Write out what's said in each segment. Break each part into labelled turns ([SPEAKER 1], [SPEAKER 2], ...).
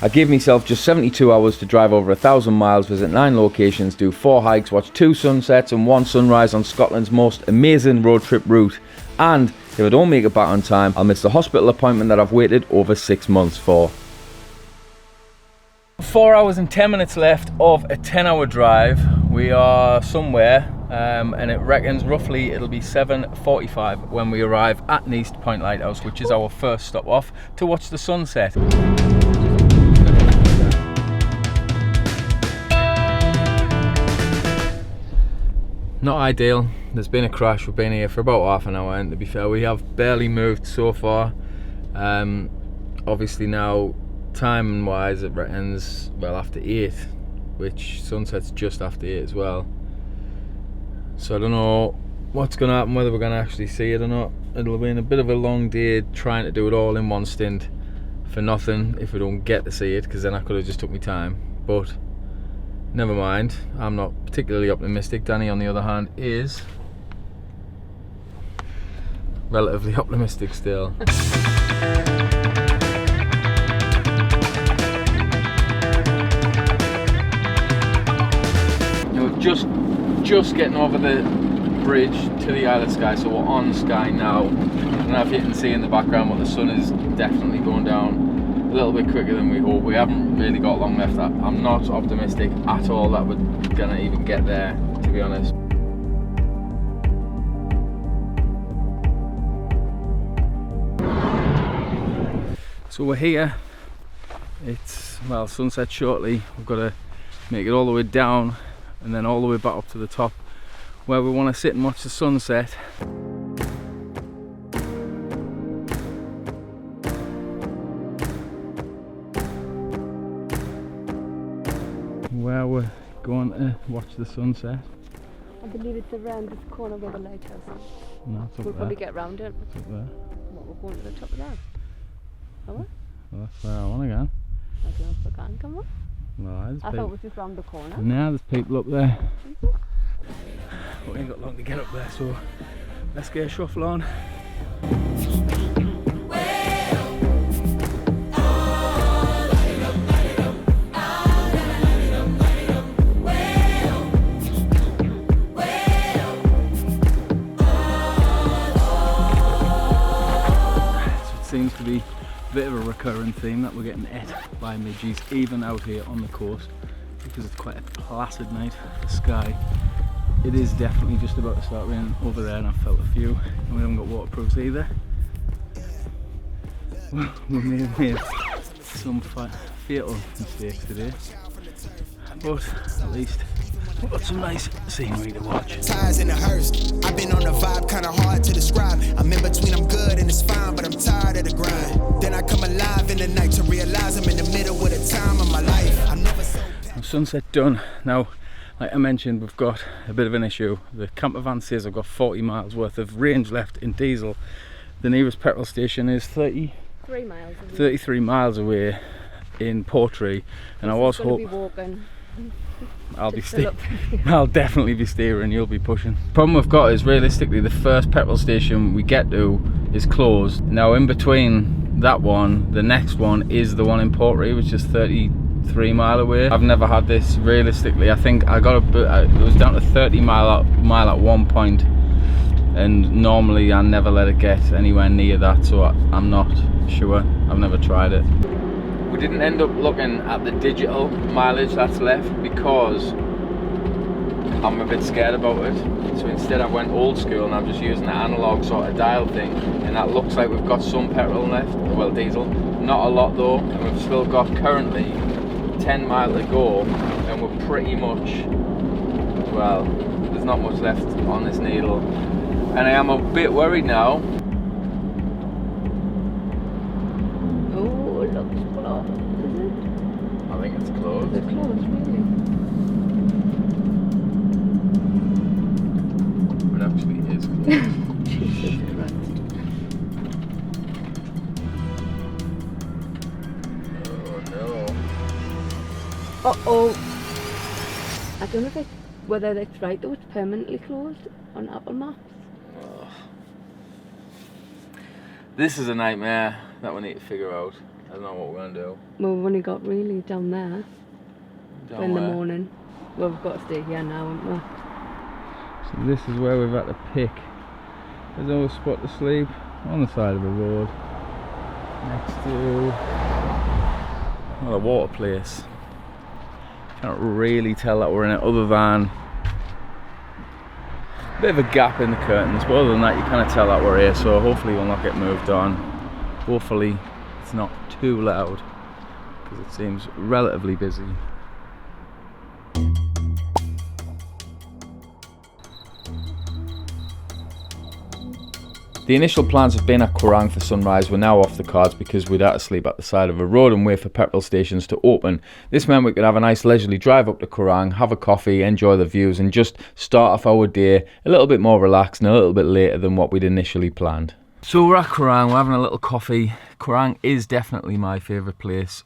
[SPEAKER 1] I gave myself just 72 hours to drive over 1,000 miles, visit 9 locations, do 4 hikes, watch 2 sunsets and 1 sunrise on Scotland's most amazing road trip route. And if I don't make it back on time, I'll miss the hospital appointment that I've waited over 6 months for. 4 hours and 10 minutes left of a 10-hour drive. We are somewhere and it reckons roughly it'll be 7:45 when we arrive at East Point Lighthouse, which is our first stop off to watch the sunset. Not ideal. There's been a crash. We've been here for about half an hour, and to be fair, we have barely moved so far. Obviously now, time wise, it reckons well after 8, which sunset's just after 8 as well. So I don't know what's going to happen, whether we're going to actually see it or not. It'll have been a bit of a long day trying to do it all in one stint for nothing if we don't get to see it, because then I could have just took my time. But never mind, I'm not particularly optimistic. Danny, on the other hand, is relatively optimistic still. Just getting over the bridge to the Isle of Skye, so we're on Skye now. I don't know if you can see in the background, but the sun is definitely going down a little bit quicker than we hoped. We haven't really got long left. I'm not optimistic at all that we're gonna even get there, to be honest. So we're here. It's, well, sunset shortly. We've got to make it all the way down and then all the way back up to the top where we want to sit and watch the sunset. Where we're going to watch the sunset.
[SPEAKER 2] I believe it's around this corner where the lighthouse is.
[SPEAKER 1] No, it's up
[SPEAKER 2] We'll
[SPEAKER 1] there.
[SPEAKER 2] probably get round it.
[SPEAKER 1] It's up there.
[SPEAKER 2] What, we're going to the top of that? Are we?
[SPEAKER 1] Well, that's where I want to go.
[SPEAKER 2] I don't know if we can, come on.
[SPEAKER 1] No,
[SPEAKER 2] I thought it was just round the corner.
[SPEAKER 1] Now there's people up there. But we ain't got long to get up there, so let's get a shuffle on. Seems to be a bit of a recurring theme that we're getting ate by midges even out here on the coast, because it's quite a placid night for Skye. It is definitely just about to start raining over there, and I've felt a few, and we haven't got waterproofs either. We may have made some fatal mistakes today, but at least we've got some nice scenery to watch.
[SPEAKER 3] Ties in a hearse. I've been on a vibe, kinda hard to describe. I'm in between, I'm good and it's fine, but I'm tired of the grind. Then I come alive in the night to realize I'm in the middle of the time of my life. I'm never so
[SPEAKER 1] sunset done. Now, like I mentioned, we've got a bit of an issue. The camper van says I've got 40 miles worth of range left in diesel. The nearest petrol station is
[SPEAKER 2] 33 miles away.
[SPEAKER 1] 33 miles away in Portree, and I was hoping I'll definitely be steering, you'll be pushing. Problem we've got is, realistically, the first petrol station we get to is closed. Now in between that one, the next one is the one in Portree, which is 33 mile away. I've never had this realistically. I think I got it was down to 30 mile at one point, and normally I never let it get anywhere near that, so I'm not sure. I've never tried it. We didn't end up looking at the digital mileage that's left because I'm a bit scared about it. So instead I went old school and I'm just using the analog sort of dial thing, and that looks like we've got some petrol left, well, diesel, not a lot though, and we've still got currently 10 mile to go, and we're pretty much, well, there's not much left on this needle, and I am a bit worried now.
[SPEAKER 2] Oh, it looks closed, is it?
[SPEAKER 1] I think it's closed.
[SPEAKER 2] Is it closed, really?
[SPEAKER 1] It actually is closed.
[SPEAKER 2] Jesus Christ.
[SPEAKER 1] Oh no.
[SPEAKER 2] Uh-oh. I don't know whether that's right though, it's permanently closed on Apple Maps.
[SPEAKER 1] This is a nightmare that we need to figure out. I don't know what we're going to do.
[SPEAKER 2] Well, we've only got really down there
[SPEAKER 1] Down
[SPEAKER 2] in the
[SPEAKER 1] where?
[SPEAKER 2] morning. Well, we've got to stay here now, haven't we?
[SPEAKER 1] So this is where we've had to pick. There's always a spot to sleep on the side of a road next to a water place. Can't really tell that we're in it other than a bit of a gap in the curtains, but other than that you kind of tell that we're here, so hopefully we'll not get moved on. Hopefully it's not too loud because it seems relatively busy. The initial plans of being at Arran for sunrise were now off the cards because we'd had to sleep at the side of a road and wait for petrol stations to open. This meant we could have a nice leisurely drive up to Arran, have a coffee, enjoy the views and just start off our day a little bit more relaxed and a little bit later than what we'd initially planned. So we're at Arran, we're having a little coffee. Arran is definitely my favourite place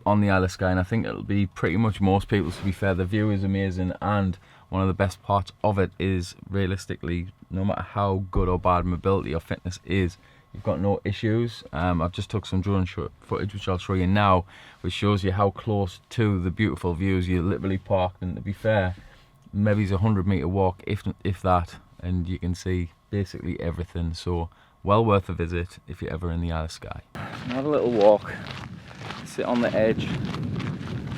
[SPEAKER 1] on the Isle of Skye, and I think it'll be pretty much most people's, to be fair. The view is amazing, and one of the best parts of it is, realistically, no matter how good or bad mobility or fitness is, you've got no issues. I've just took some drone footage which I'll show you now, which shows you how close to the beautiful views you're literally parked, and to be fair, maybe it's a 100-metre walk if that, and you can see basically everything. So well worth a visit if you're ever in the Isle of Skye. Have a little walk, sit on the edge,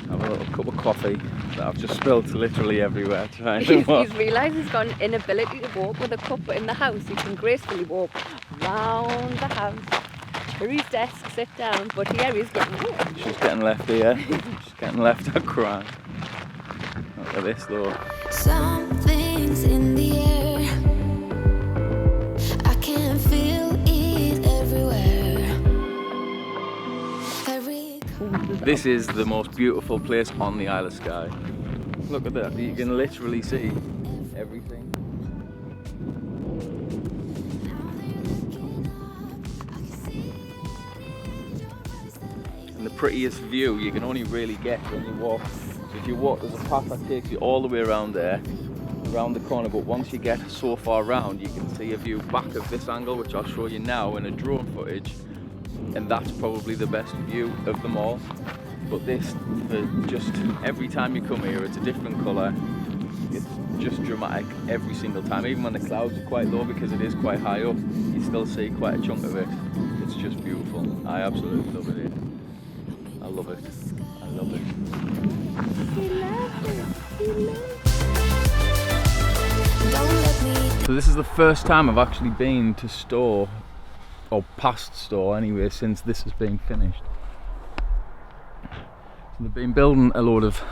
[SPEAKER 1] have a little cup of coffee that I've just spilled literally everywhere.
[SPEAKER 2] He's realised he's got an inability to walk with a cup in the house. He can gracefully walk round the house. Here his desk, sit down, but here he's getting walked.
[SPEAKER 1] She's getting left here. She's getting left at Arran. Look at this though.
[SPEAKER 4] Something's in the air. I can feel it everywhere.
[SPEAKER 1] This is the most beautiful place on the Isle of Skye. Look at that, you can literally see everything. And the prettiest view you can only really get when you walk. So if you walk, there's a path that takes you all the way around there, around the corner, but once you get so far around you can see a view back of this angle, which I'll show you now in a drone footage, and that's probably the best view of them all. But this, just every time you come here, it's a different colour. It's just dramatic every single time. Even when the clouds are quite low, because it is quite high up, you still see quite a chunk of it. It's just beautiful. I absolutely love it here. I love it. I love it. So this is the first time I've actually been to store, or past store anyway, since this has been finished. So they've been building a load of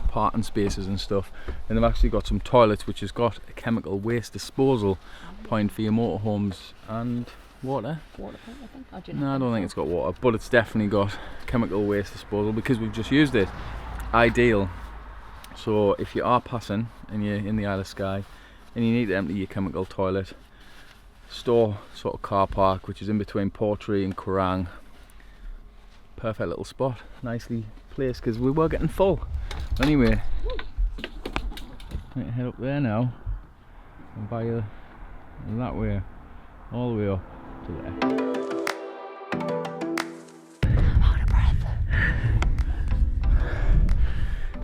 [SPEAKER 1] parking spaces and stuff, and they've actually got some toilets which has got a chemical waste disposal point for your motorhomes and water.
[SPEAKER 2] Water pump, I think. Or do you
[SPEAKER 1] No,
[SPEAKER 2] not
[SPEAKER 1] I don't think it's got water, but it's definitely got chemical waste disposal because we've just used it. Ideal. So if you are passing and you're in the Isle of Skye and you need to empty your chemical toilet, store sort of car park which is in between Portree and Arran. Perfect little spot, nicely placed because we were getting full. Anyway, head up there now and by that way, all the way up to there.
[SPEAKER 2] I'm out of breath.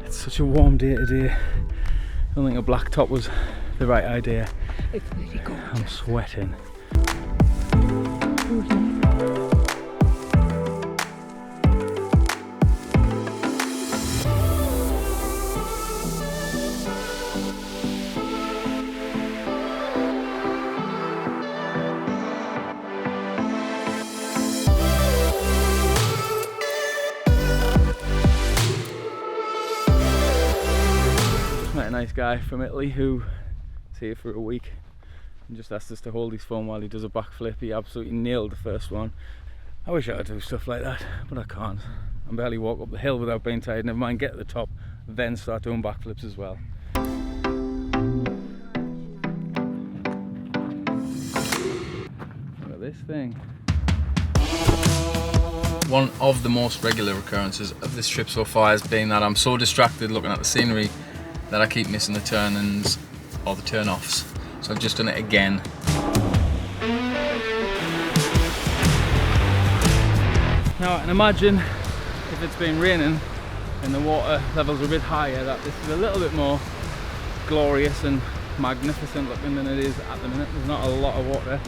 [SPEAKER 1] It's such a warm day today. I don't think a black top was the right idea.
[SPEAKER 2] It's really cold.
[SPEAKER 1] I'm sweating. Met a nice guy from Italy who is here for a week and just asked us to hold his phone while he does a backflip. He absolutely nailed the first one. I wish I could do stuff like that, but I can't. I can barely walk up the hill without being tired, never mind get to the top, then start doing backflips as well. Look at this thing. One of the most regular occurrences of this trip so far has been that I'm so distracted looking at the scenery that I keep missing the turn-ins or the turn-offs. So I've just done it again. Now I can imagine if it's been raining and the water levels are a bit higher that this is a little bit more glorious and magnificent looking than it is at the minute. There's not a lot of water.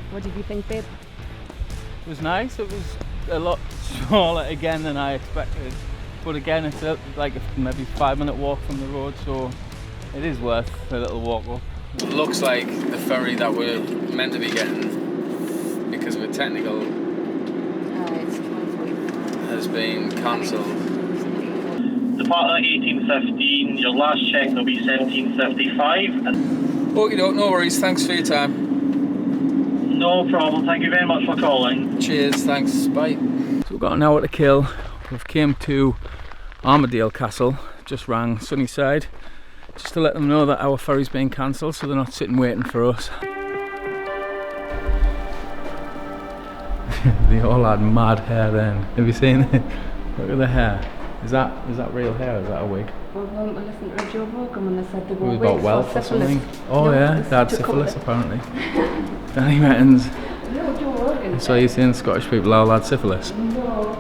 [SPEAKER 2] What did you think, babe?
[SPEAKER 1] It was nice. It was a lot smaller again than I expected, but again it's like a maybe 5-minute walk from the road, so it is worth a little walk up. It looks like the ferry that we're meant to be getting, because of a technical, has been cancelled.
[SPEAKER 5] Departure 18:15, your last check will be 17:55.
[SPEAKER 1] Okay, no worries, thanks for your time.
[SPEAKER 5] No problem, thank you very much for calling.
[SPEAKER 1] Cheers, thanks, bye. So we've got an hour to kill. We've came to Armadale Castle, just rang Sunnyside, just to let them know that our ferry's been cancelled, so they're not sitting waiting for us. They all had mad hair then. Have you seen it? Look at the hair. Is that real hair? Is that a wig?
[SPEAKER 2] Well, I listened to Joe Rogan when they said they
[SPEAKER 1] It
[SPEAKER 2] were
[SPEAKER 1] was about
[SPEAKER 2] wigs
[SPEAKER 1] wealth
[SPEAKER 2] for
[SPEAKER 1] or something.
[SPEAKER 2] syphilis.
[SPEAKER 1] Oh
[SPEAKER 2] No,
[SPEAKER 1] yeah,
[SPEAKER 2] it's
[SPEAKER 1] they had
[SPEAKER 2] to cover
[SPEAKER 1] syphilis
[SPEAKER 2] it.
[SPEAKER 1] apparently. Danny Mettons.
[SPEAKER 2] No, Joe Rogan.
[SPEAKER 1] So you're saying Scottish people all had syphilis?
[SPEAKER 2] No.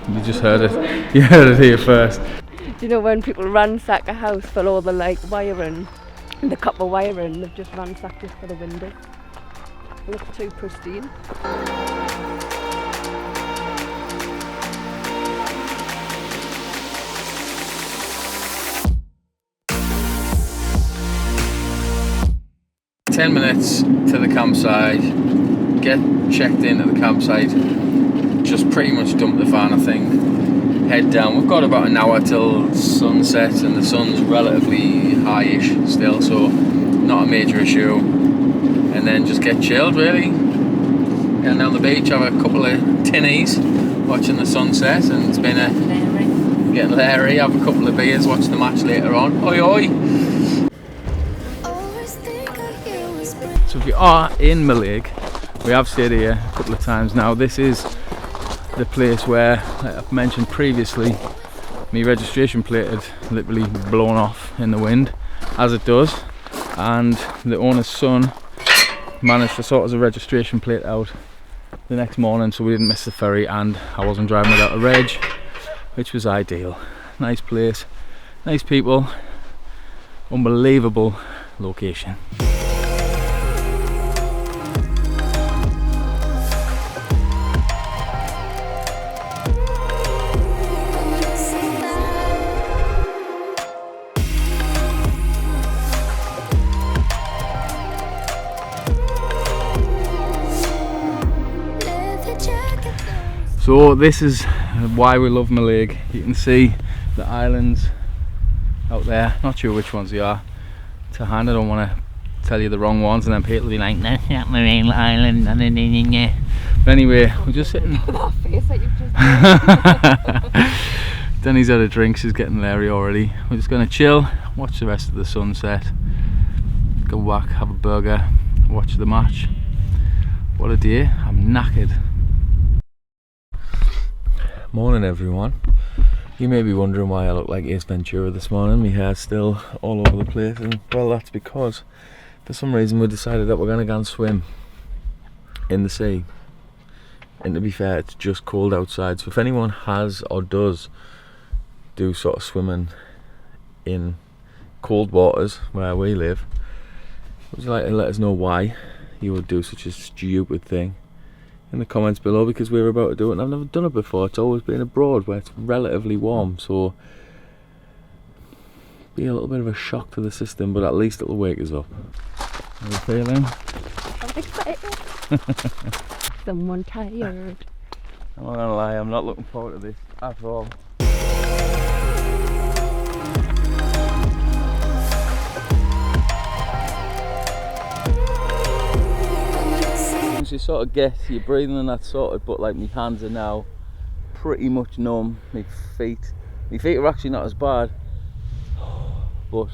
[SPEAKER 1] You just heard it. You heard it here first.
[SPEAKER 2] Do you know when people ransack a house for all the like wiring, the copper wiring, they've just ransacked it for the window. It looks too pristine.
[SPEAKER 1] 10 minutes to the campsite, get checked into the campsite, just pretty much dump the van I think, head down. We've got about an hour till sunset and the sun's relatively high-ish still, so not a major issue. And then just get chilled really, get down the beach, have a couple of tinnies, watching the sunset, and it's been getting leery, have a couple of beers, watch the match later on. Oi oi! So if you are in Mallaig, we have stayed here a couple of times now. This is the place where, like I've mentioned previously, my registration plate had literally blown off in the wind, as it does, and the owner's son managed to sort his registration plate out the next morning, so we didn't miss the ferry and I wasn't driving without a reg, which was ideal. Nice place, nice people, unbelievable location. So this is why we love Mallaig. You can see the islands out there, not sure which ones they are to hand. I don't want to tell you the wrong ones and then people will be like, that's not Marine Island. But anyway, we're just sitting.
[SPEAKER 2] That face that you've just made.
[SPEAKER 1] Denny's had a drink, she's getting leery already. We're just going to chill, watch the rest of the sunset, go back, have a burger, watch the match. What a day, I'm knackered. Morning everyone. You may be wondering why I look like Ace Ventura this morning. My hair's still all over the place, and well, that's because for some reason we decided that we're going to go and swim in the sea. And to be fair, it's just cold outside, so if anyone has or does do sort of swimming in cold waters where we live, would you like to let us know why you would do such a stupid thing in the comments below, because we're about to do it and I've never done it before. It's always been abroad where it's relatively warm, so be a little bit of a shock to the system, but at least it'll wake us up. How are you feeling?
[SPEAKER 2] I'm excited. Someone tired.
[SPEAKER 1] I'm not gonna lie, I'm not looking forward to this at all. You sort of get your breathing and that sorted, but like my hands are now pretty much numb. My feet are actually not as bad, but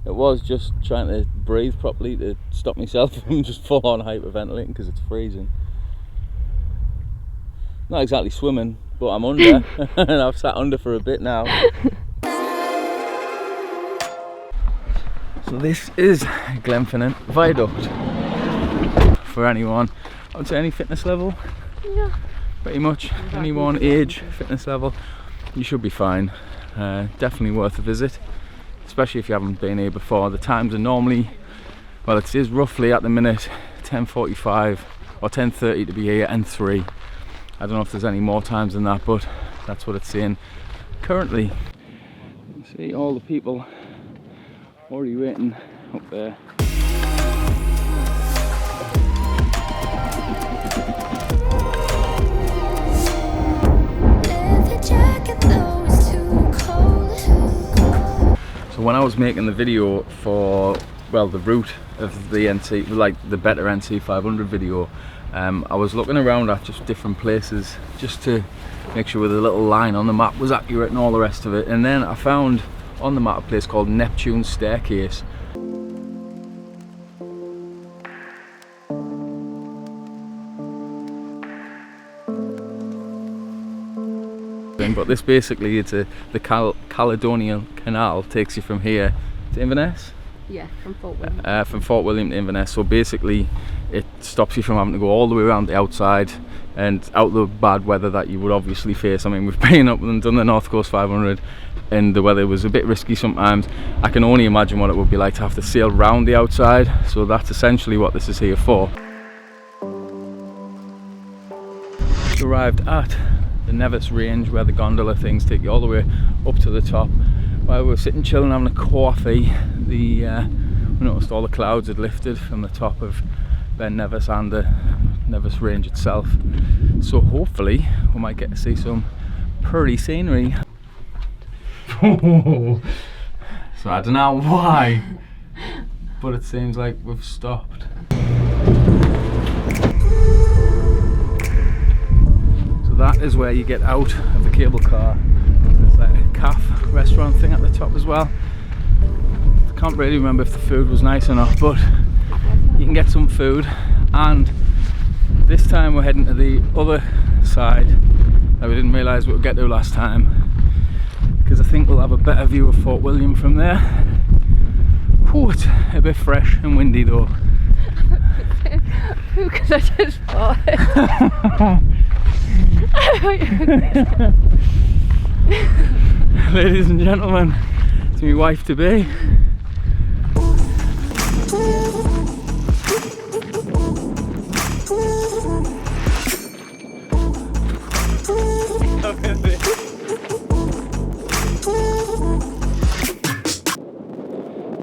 [SPEAKER 1] it was just trying to breathe properly to stop myself from just full on hyperventilating because it's freezing. Not exactly swimming, but I'm under and I've sat under for a bit now. So this is Glenfinnan Viaduct. for anyone. I would say any fitness level.
[SPEAKER 2] Yeah.
[SPEAKER 1] Pretty much anyone, age, fitness level, you should be fine. Definitely worth a visit, especially if you haven't been here before. The times are normally, well, it is roughly at the minute 10:45 or 10:30 to be here, and 3. I don't know if there's any more times than that, but that's what it's saying currently. You see all the people already waiting up there. So when I was making the video for, well, the route of the NC, like the better NC 500 video, I was looking around at just different places just to make sure the little line on the map was accurate and all the rest of it. And then I found on the map a place called Neptune's Staircase. But this basically, it's the Caledonian Canal takes you from here to Inverness.
[SPEAKER 2] Yeah, from Fort William.
[SPEAKER 1] From Fort William to Inverness. So basically, it stops you from having to go all the way around the outside and out the bad weather that you would obviously face. I mean, we've been up and done the North Coast 500, and the weather was a bit risky sometimes. I can only imagine what it would be like to have to sail round the outside. So that's essentially what this is here for. Arrived at the Nevis Range, where the gondola things take you all the way up to the top. While we were sitting chilling having a coffee, we noticed all the clouds had lifted from the top of Ben Nevis and the Nevis Range itself. So hopefully we might get to see some pretty scenery. So I don't know why, but it seems like we've stopped. That is where you get out of the cable car. There's like a cafe restaurant thing at the top as well. I can't really remember if the food was nice or not, but you can get some food. And this time we're heading to the other side that we didn't realise we would get to last time, because I think we'll have a better view of Fort William from there. Whew, it's a bit fresh and windy though.
[SPEAKER 2] Because I just thought.
[SPEAKER 1] Ladies and gentlemen, it's my wife to be.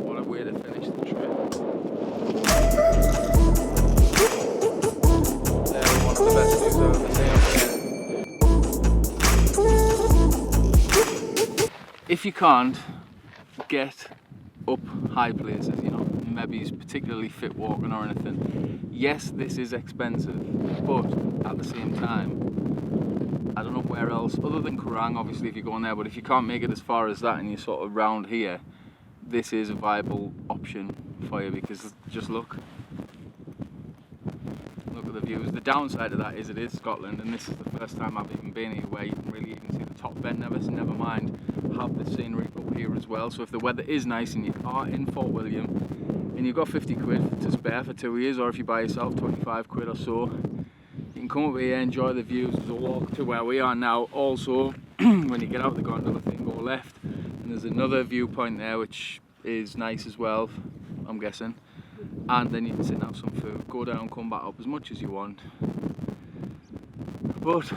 [SPEAKER 1] What a way to finish the trip. They're one of the best views I've ever seen up here. If you can't get up high places, you know, maybe it's particularly fit walking or anything, yes, this is expensive, but at the same time, I don't know where else, other than Arran, obviously, if you're going there, but if you can't make it as far as that and you're sort of round here, this is a viable option for you, because just look at the views. The downside of that is it is Scotland, and this is the first time I've even been here where you can really even see the top Ben Nevis, and never mind have the scenery up here as well. So if the weather is nice and you are in Fort William and you've got 50 quid to spare for 2 years, or if you buy yourself 25 quid or so, you can come over here, enjoy the views. There's a walk to where we are now. Also, when you get out the gondola thing, go left and there's another viewpoint there which is nice as well, I'm guessing. And then you can sit and have some food, go down, come back up as much as you want. But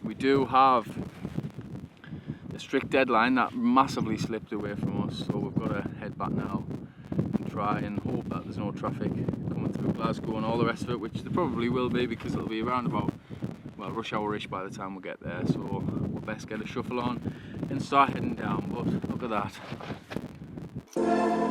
[SPEAKER 1] we do have a strict deadline that massively slipped away from us, so we've got to head back now and try and hope that there's no traffic coming through Glasgow and all the rest of it, which there probably will be, because it'll be around about, well, rush hour-ish by the time we get there, so we'll best get a shuffle on and start heading down. But look at that.